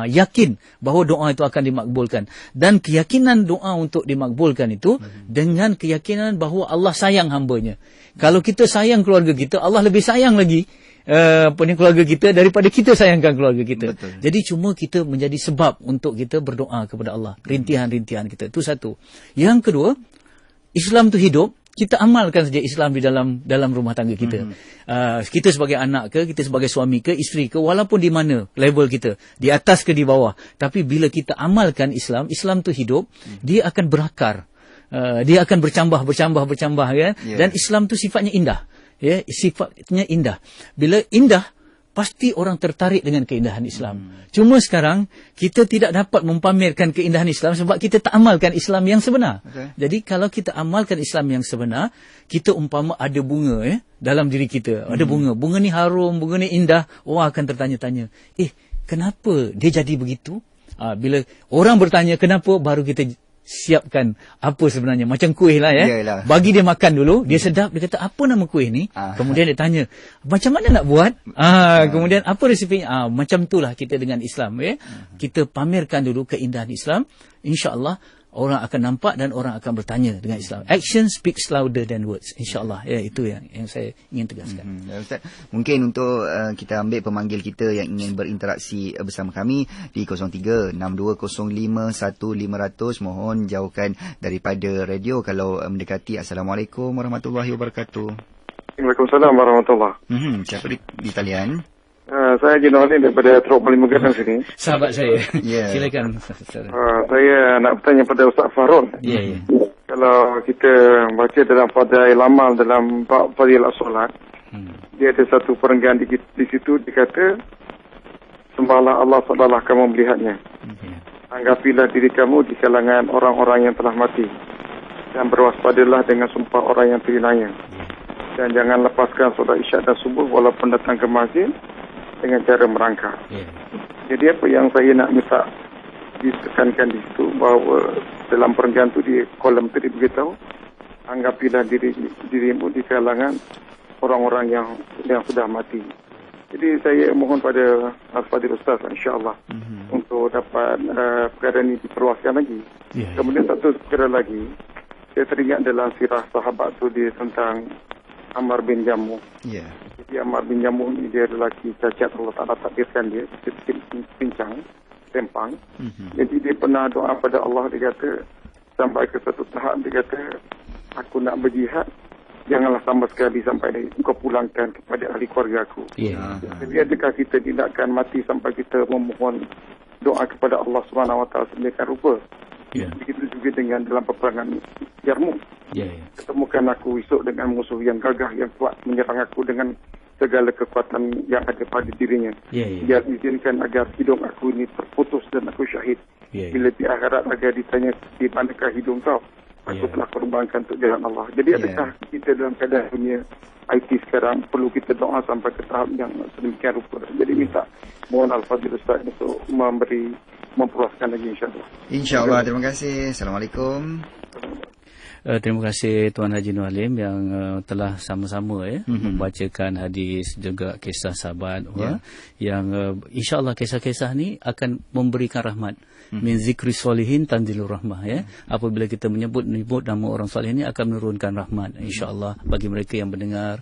Yakin bahawa doa itu akan dimakbulkan. Dan keyakinan doa untuk dimakbulkan itu dengan keyakinan bahawa Allah sayang hambanya. Kalau kita sayang keluarga kita, Allah lebih sayang lagi keluarga kita daripada kita sayangkan keluarga kita. Betul. Jadi cuma kita menjadi sebab untuk kita berdoa kepada Allah. Rintihan-rintihan kita. Itu satu. Yang kedua, Islam itu hidup. Kita amalkan saja Islam di dalam rumah tangga kita. Kita sebagai anak ke, kita sebagai suami ke, isteri ke, walaupun di mana level kita, di atas ke di bawah. Tapi bila kita amalkan Islam itu hidup, dia akan berakar. Dia akan bercambah kan? Dan Islam itu sifatnya indah. Ya, sifatnya indah. Bila indah, pasti orang tertarik dengan keindahan Islam. Cuma sekarang, kita tidak dapat mempamerkan keindahan Islam sebab kita tak amalkan Islam yang sebenar. Okay. Jadi, kalau kita amalkan Islam yang sebenar, kita umpama ada bunga dalam diri kita. Ada bunga. Bunga ni harum, bunga ni indah. Orang akan tertanya-tanya, kenapa dia jadi begitu? Bila orang bertanya kenapa, baru kita siapkan apa sebenarnya. Macam kuih lah ya. Yalah. Bagi dia makan dulu. Dia sedap. Dia kata, apa nama kuih ni? Kemudian dia tanya, macam mana nak buat? Kemudian, apa resipinya? Macam itulah kita dengan Islam. Ya. Kita pamerkan dulu keindahan Islam. InsyaAllah, orang akan nampak dan orang akan bertanya dengan Islam. Action speaks louder than words. InsyaAllah. Ya, itu yang saya ingin tegaskan. Ustaz, mungkin untuk kita ambil pemanggil kita yang ingin berinteraksi bersama kami di 0362051500. Mohon jauhkan daripada radio kalau mendekati. Assalamualaikum warahmatullahi wabarakatuh. Waalaikumsalam warahmatullahi. Siapa di talian? Saya Haji Norin daripada Teruk Paling Megadang sini. Sahabat saya. Yeah. Silakan. Saya nak bertanya pada Ustaz Fahrul. Ya. Kalau kita baca dalam Fadail Amal dalam bab Fadilah Solat, dia ada satu perenggan di situ dikata, sembahlah Allah seolah kamu melihatnya. Anggapilah diri kamu di kalangan orang-orang yang telah mati. Dan berwaspadalah dengan sumpah orang yang terhinanya. Dan jangan lepaskan solat isyak dan subuh walaupun datang ke masjid dengan cara merangkak. Jadi apa yang saya nak minta ditekankan di situ, bahawa dalam perenggan tu di kolom tu diberitahu, anggapilah dirimu di kalangan orang-orang yang sudah mati. Jadi saya mohon pada Al-Fadhil Ustaz insya-Allah untuk dapat perkara ini diperluaskan lagi. Kemudian satu perkara lagi, saya teringat dalam sirah sahabat tu dia tentang Ammar bin Jamuh. Jadi Ammar bin Jamuh ni dia lelaki cacat, Allah Ta'ala takdirkan dia pincang, tempang. Jadi dia pernah doa pada Allah, dia kata sampai ke satu tahap dia kata, aku nak berjihad, janganlah sama sekali sampai kau pulangkan kepada ahli keluarga aku. Jadi adakah kita tidak akan mati sampai kita memohon doa kepada Allah Subhanahu Wa Taala sedemikian rupa? Begitu juga dengan dalam peperangan Yarmouk. Ketemukan aku esok dengan musuh yang gagah, yang kuat menyerang aku dengan segala kekuatan yang ada pada dirinya. Dia izinkan agar hidung aku ini terputus dan aku syahid. Bila di akhirat agar ditanya di manakah hidung kau, aku telah korbankan untuk jalan Allah. Jadi adakah kita dalam keadaan dunia IT sekarang perlu kita doa sampai ke tahap yang sedemikian rupa? Jadi minta mohon Al-Fadhil Ustaz untuk memperluaskan lagi insyaAllah. InsyaAllah. Terima kasih. Assalamualaikum. Terima kasih Tuan Haji Nur Halim yang telah sama-sama membacakan hadis juga kisah sahabat yang insya-Allah kisah-kisah ni akan memberikan rahmat. Min zikri solihin tanzilur rahmah Apabila kita menyebut nama orang soleh ni akan menurunkan rahmat insya-Allah bagi mereka yang mendengar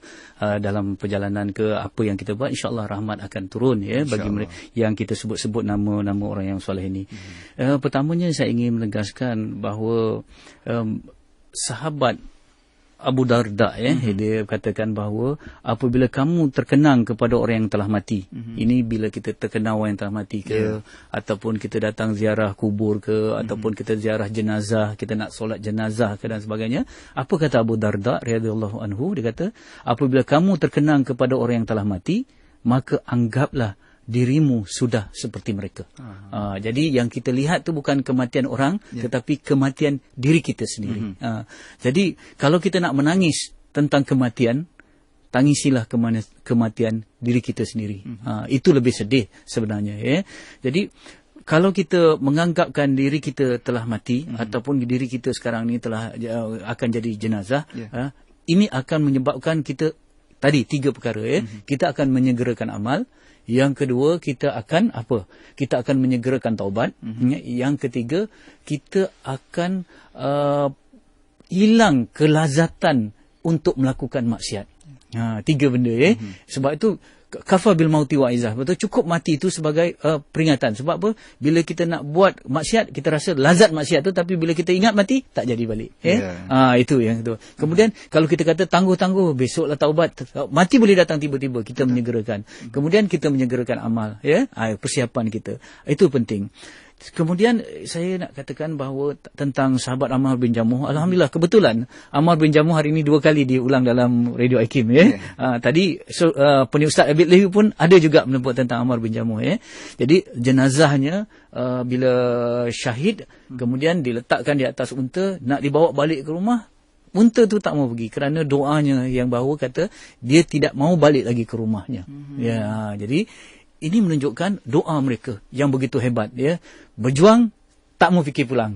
dalam perjalanan ke apa yang kita buat, insya-Allah rahmat akan turun bagi mereka yang kita sebut-sebut nama-nama orang yang soleh ni. Pertamanya saya ingin menegaskan bahawa sahabat Abu Darda dia katakan bahawa apabila kamu terkenang kepada orang yang telah mati, ini bila kita terkenal orang yang telah mati ke, ataupun kita datang ziarah kubur ke, ataupun kita ziarah jenazah, kita nak solat jenazah ke dan sebagainya, apa kata Abu Darda radhiyallahu anhu? Dia kata apabila kamu terkenang kepada orang yang telah mati, maka anggaplah dirimu sudah seperti mereka. Jadi yang kita lihat tu bukan kematian orang, tetapi kematian diri kita sendiri. Jadi kalau kita nak menangis tentang kematian, tangisilah kematian diri kita sendiri. Itu lebih sedih sebenarnya. Jadi kalau kita menganggapkan diri kita telah mati, ataupun diri kita sekarang ni telah akan jadi jenazah, ini akan menyebabkan kita tadi 3 perkara. Kita akan menyegerakan amal. Yang kedua, kita akan apa? Kita akan menyegerakan taubat. Yang ketiga, kita akan hilang kelazatan untuk melakukan maksiat. 3 benda. Sebab itu kafa bil mauti wa izah. Betul, cukup mati itu sebagai peringatan. Sebab apa? Bila kita nak buat maksiat, kita rasa lazat maksiat tu, tapi bila kita ingat mati, tak jadi balik. Itu yang itu. Kemudian kalau kita kata tangguh-tangguh, besoklah taubat, mati boleh datang tiba-tiba, kita menyegerakan. Kemudian kita menyegerakan amal, persiapan kita. Itu penting. Kemudian saya nak katakan bahawa tentang sahabat Ammar bin Jamuh, alhamdulillah kebetulan Ammar bin Jamuh hari ini 2 kali diulang dalam Radio Hakim. Tadi Ustaz Abid Lehi pun ada juga menyebut tentang Ammar bin Jamuh. Jadi jenazahnya bila syahid, kemudian diletakkan di atas unta, nak dibawa balik ke rumah, unta tu tak mau pergi kerana doanya yang bahawa kata dia tidak mau balik lagi ke rumahnya. Jadi ini menunjukkan doa mereka yang begitu hebat. Berjuang, tak mau fikir pulang.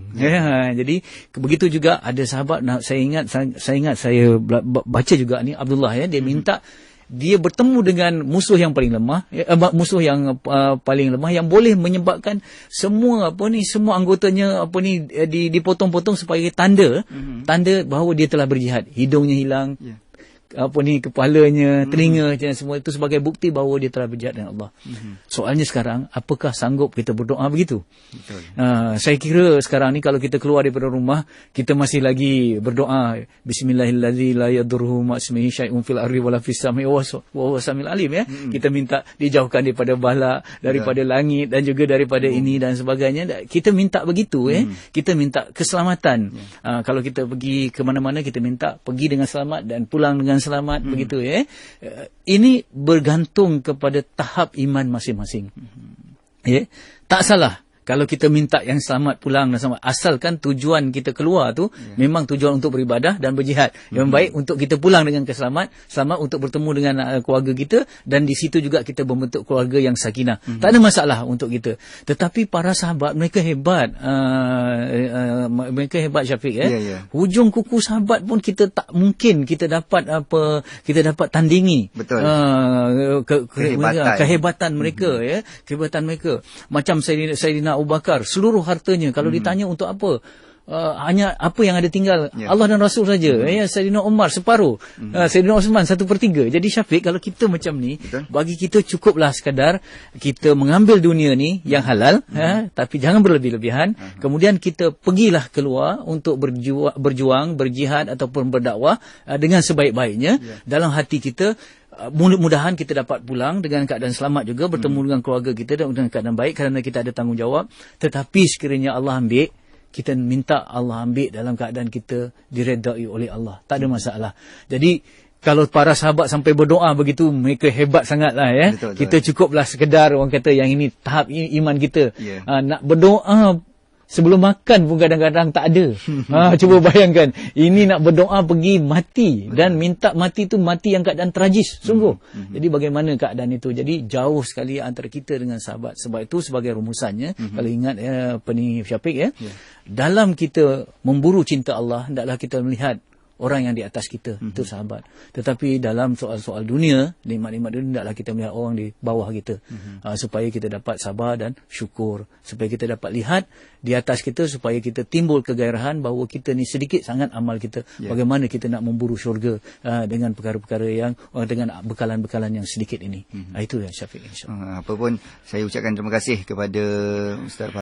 Jadi begitu juga ada sahabat, saya ingat saya baca juga ni Abdullah, dia minta dia bertemu dengan musuh yang paling lemah, paling lemah yang boleh menyebabkan semua semua anggotanya dipotong-potong supaya tanda bahawa dia telah berjihad. Hidungnya hilang, kepalanya, telinga, semua itu sebagai bukti bahawa dia telah berjihad dengan Allah. Soalnya sekarang, apakah sanggup kita berdoa begitu? Saya kira sekarang ni kalau kita keluar daripada rumah, kita masih lagi berdoa Bismillahirrahmanirrahim, la yadurruhu ma'ismihi syai'un fil ardi wala fis sama'i wa huwa samiul alim. Kita minta dijauhkan daripada bala, daripada langit, dan juga daripada ini dan sebagainya. Kita minta begitu. Kita minta keselamatan. Kalau kita pergi ke mana-mana, kita minta pergi dengan selamat dan pulang dengan selamat, begitu. Ini bergantung kepada tahap iman masing-masing. Tak salah kalau kita minta yang selamat pulang dan selamat, asalkan tujuan kita keluar tu memang tujuan untuk beribadah dan berjihad. Yang baik untuk kita pulang dengan selamat untuk bertemu dengan keluarga kita, dan di situ juga kita membentuk keluarga yang sakinah. Tak ada masalah untuk kita. Tetapi para sahabat, mereka hebat. Mereka hebat, Syafiq. Hujung kuku sahabat pun kita tak mungkin kita dapat tandingi. Betul. Kehebatan mereka. Kehebatan mereka. Macam Sayyidina Abu Bakar, seluruh hartanya kalau ditanya untuk apa, hanya apa yang ada tinggal Allah dan Rasul saja. Sayyidina Umar separuh, Sayyidina Osman 1/3. Jadi Syafiq, kalau kita macam ni, bagi kita cukuplah sekadar kita mengambil dunia ni yang halal, tapi jangan berlebih-lebihan. Kemudian kita pergilah keluar untuk berjuang, berjihad ataupun berdakwah dengan sebaik-baiknya. Dalam hati kita, mudah-mudahan kita dapat pulang dengan keadaan selamat juga, bertemu dengan keluarga kita dengan keadaan baik, kerana kita ada tanggungjawab. Tetapi sekiranya Allah ambil, kita minta Allah ambil dalam keadaan kita diredai oleh Allah. Tak ada masalah. Jadi kalau para sahabat sampai berdoa begitu, mereka hebat sangatlah. Betul. Kita cukuplah sekedar, orang kata yang ini tahap iman kita. Nak berdoa sebelum makan pun kadang-kadang tak ada. Cuba bayangkan, ini nak berdoa pergi mati, dan minta mati tu mati yang keadaan tragis, sungguh. Jadi bagaimana keadaan itu? Jadi jauh sekali antara kita dengan sahabat. Sebab itu sebagai rumusannya, kalau ingat Syafiq, dalam kita memburu cinta Allah, hendaklah kita melihat orang yang di atas kita, itu sahabat. Tetapi dalam soal-soal dunia, nikmat-nikmat dunia, hendaklah kita melihat orang di bawah kita, supaya kita dapat sabar dan syukur, supaya kita dapat lihat di atas kita, supaya kita timbul kegairahan bahawa kita ni sedikit sangat amal kita. Bagaimana kita nak memburu syurga dengan perkara-perkara yang dengan bekalan-bekalan yang sedikit ini. Itu yang Syafiq, insyaAllah. Apa pun, saya ucapkan terima kasih kepada Ustaz